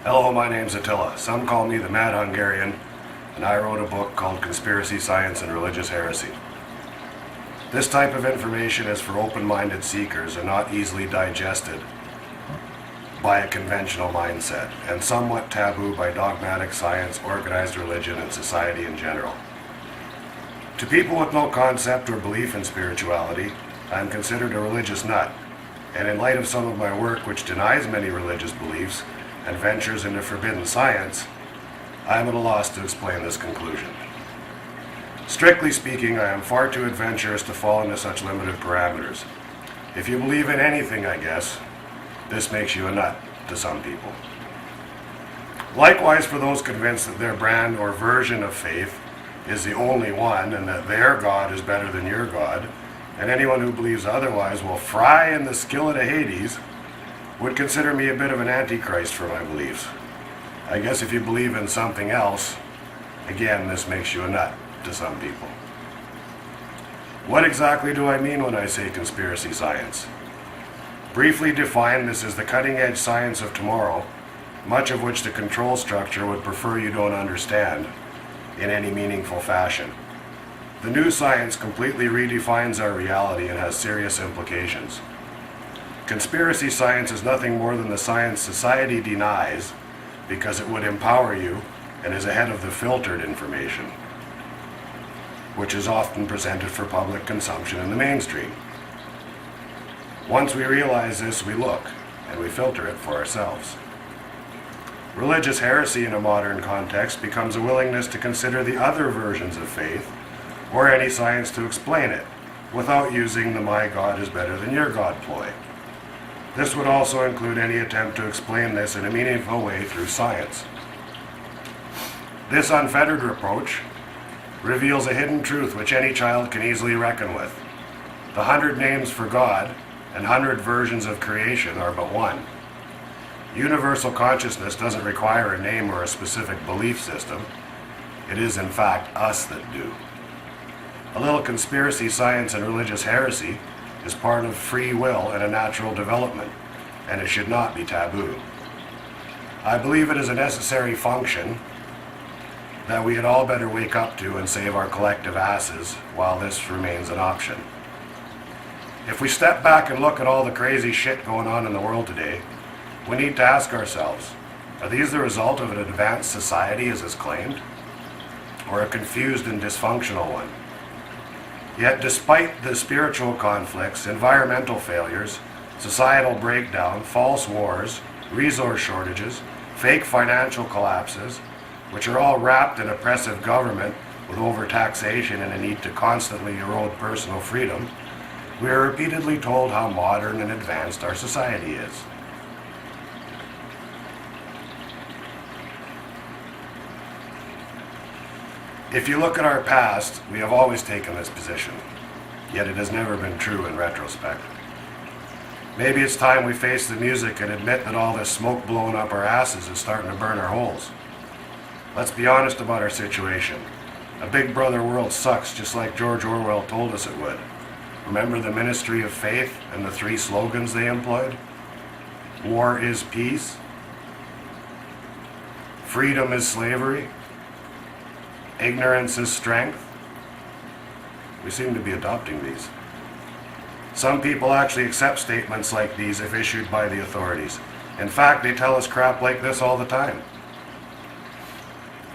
Hello, my name's Attila. Some call me the Mad Hungarian, and I wrote a book called Conspiracy, Science, and Religious Heresy. This type of information is for open-minded seekers and not easily digested by a conventional mindset, and somewhat taboo by dogmatic science, organized religion, and society in general. To people with no concept or belief in spirituality, I am considered a religious nut, and in light of some of my work which denies many religious beliefs and ventures into forbidden science, I am at a loss to explain this conclusion. Strictly speaking, I am far too adventurous to fall into such limited parameters. If you believe in anything, I guess, this makes you a nut to some people. Likewise, for those convinced that their brand or version of faith is the only one and that their God is better than your God, and anyone who believes otherwise will fry in the skillet of Hades, would consider me a bit of an antichrist for my beliefs. I guess if you believe in something else, again, this makes you a nut to some people. What exactly do I mean when I say conspiracy science? Briefly defined, this is the cutting-edge science of tomorrow, much of which the control structure would prefer you don't understand in any meaningful fashion. The new science completely redefines our reality and has serious implications. Conspiracy science is nothing more than the science society denies because it would empower you and is ahead of the filtered information, which is often presented for public consumption in the mainstream. Once we realize this, we look and we filter it for ourselves. Religious heresy in a modern context becomes a willingness to consider the other versions of faith or any science to explain it without using the "my God is better than your God" ploy. This would also include any attempt to explain this in a meaningful way through science. This unfettered approach reveals a hidden truth which any child can easily reckon with. The 100 names for God and 100 versions of creation are but one. Universal consciousness doesn't require a name or a specific belief system. It is, in fact, us that do. A little conspiracy science and religious heresy is part of free will and a natural development, and it should not be taboo. I believe it is a necessary function that we had all better wake up to and save our collective asses while this remains an option. If we step back and look at all the crazy shit going on in the world today, we need to ask ourselves, are these the result of an advanced society as is claimed, or a confused and dysfunctional one? Yet despite the spiritual conflicts, environmental failures, societal breakdown, false wars, resource shortages, fake financial collapses, which are all wrapped in oppressive government with overtaxation and a need to constantly erode personal freedom, we are repeatedly told how modern and advanced our society is. If you look at our past, we have always taken this position, yet it has never been true in retrospect. Maybe it's time we face the music and admit that all this smoke blowing up our asses is starting to burn our holes. Let's be honest about our situation. A big brother world sucks, just like George Orwell told us it would. Remember the Ministry of Faith and the 3 slogans they employed? War is peace. Freedom is slavery. Ignorance is strength. We seem to be adopting these. Some people actually accept statements like these if issued by the authorities. In fact, they tell us crap like this all the time.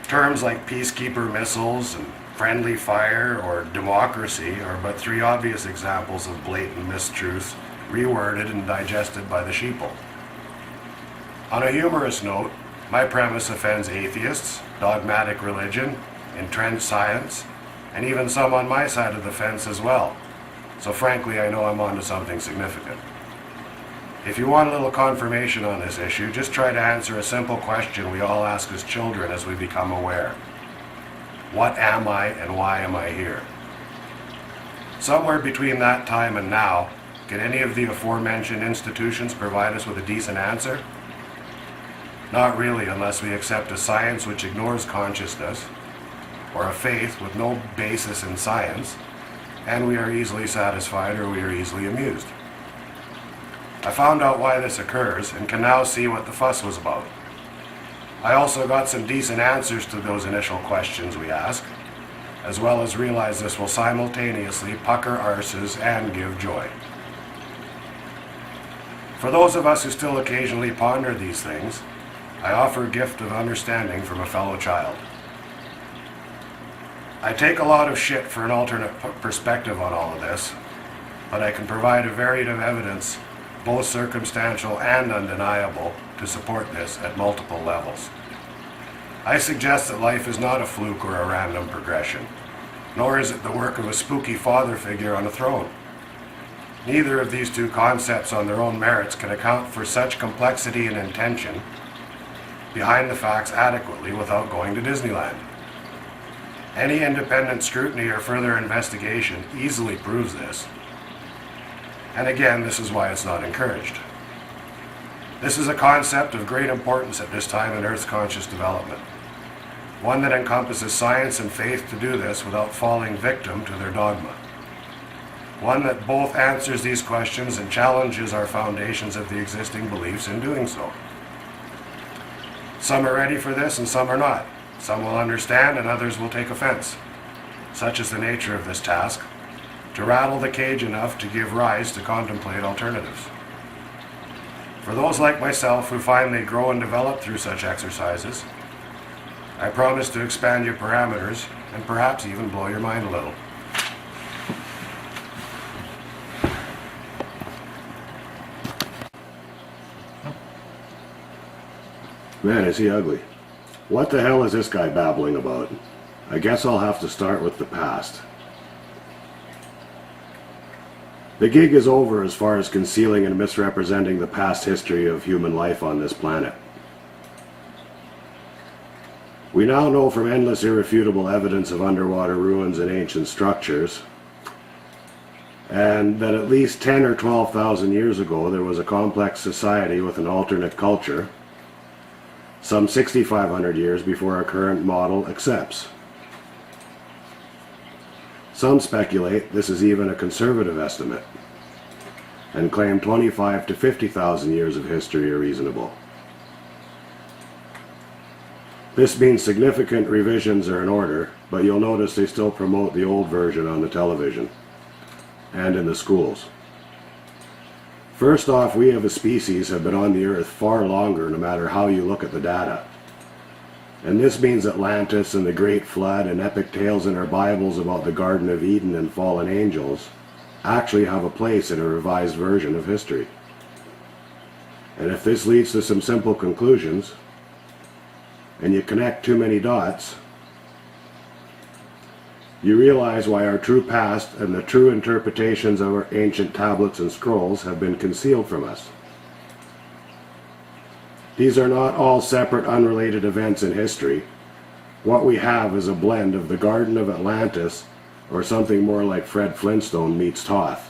Terms like peacekeeper missiles and friendly fire or democracy are but 3 obvious examples of blatant mistruths reworded and digested by the sheeple. On a humorous note, my premise offends atheists, dogmatic religion, entrenched science, and even some on my side of the fence as well. So frankly, I know I'm onto something significant. If you want a little confirmation on this issue, just try to answer a simple question we all ask as children as we become aware. What am I and why am I here? Somewhere between that time and now, can any of the aforementioned institutions provide us with a decent answer? Not really, unless we accept a science which ignores consciousness, or a faith with no basis in science, and we are easily satisfied or we are easily amused. I found out why this occurs and can now see what the fuss was about. I also got some decent answers to those initial questions we asked, as well as realize this will simultaneously pucker arses and give joy. For those of us who still occasionally ponder these things, I offer a gift of understanding from a fellow child. I take a lot of shit for an alternate perspective on all of this, but I can provide a varied of evidence, both circumstantial and undeniable, to support this at multiple levels. I suggest that life is not a fluke or a random progression, nor is it the work of a spooky father figure on a throne. Neither of these two concepts on their own merits can account for such complexity and intention behind the facts adequately without going to Disneyland. Any independent scrutiny or further investigation easily proves this. And again, this is why it's not encouraged. This is a concept of great importance at this time in Earth's conscious development. One that encompasses science and faith to do this without falling victim to their dogma. One that both answers these questions and challenges our foundations of the existing beliefs in doing so. Some are ready for this and some are not. Some will understand and others will take offense. Such is the nature of this task, to rattle the cage enough to give rise to contemplate alternatives. For those like myself who find they grow and develop through such exercises, I promise to expand your parameters and perhaps even blow your mind a little. Man, is he ugly. What the hell is this guy babbling about? I guess I'll have to start with the past. The gig is over as far as concealing and misrepresenting the past history of human life on this planet. We now know from endless irrefutable evidence of underwater ruins and ancient structures, and that at least 10 or 12,000 years ago there was a complex society with an alternate culture, some 6,500 years before our current model accepts. Some speculate this is even a conservative estimate, and claim 25 to 50,000 years of history are reasonable. This means significant revisions are in order, but you'll notice they still promote the old version on the television and in the schools. First off, we as a species have been on the earth far longer no matter how you look at the data. And this means Atlantis and the Great Flood and epic tales in our Bibles about the Garden of Eden and fallen angels actually have a place in a revised version of history. And if this leads to some simple conclusions, and you connect too many dots, you realize why our true past and the true interpretations of our ancient tablets and scrolls have been concealed from us. These are not all separate, unrelated events in history. What we have is a blend of the Garden of Atlantis or something more like Fred Flintstone meets Thoth.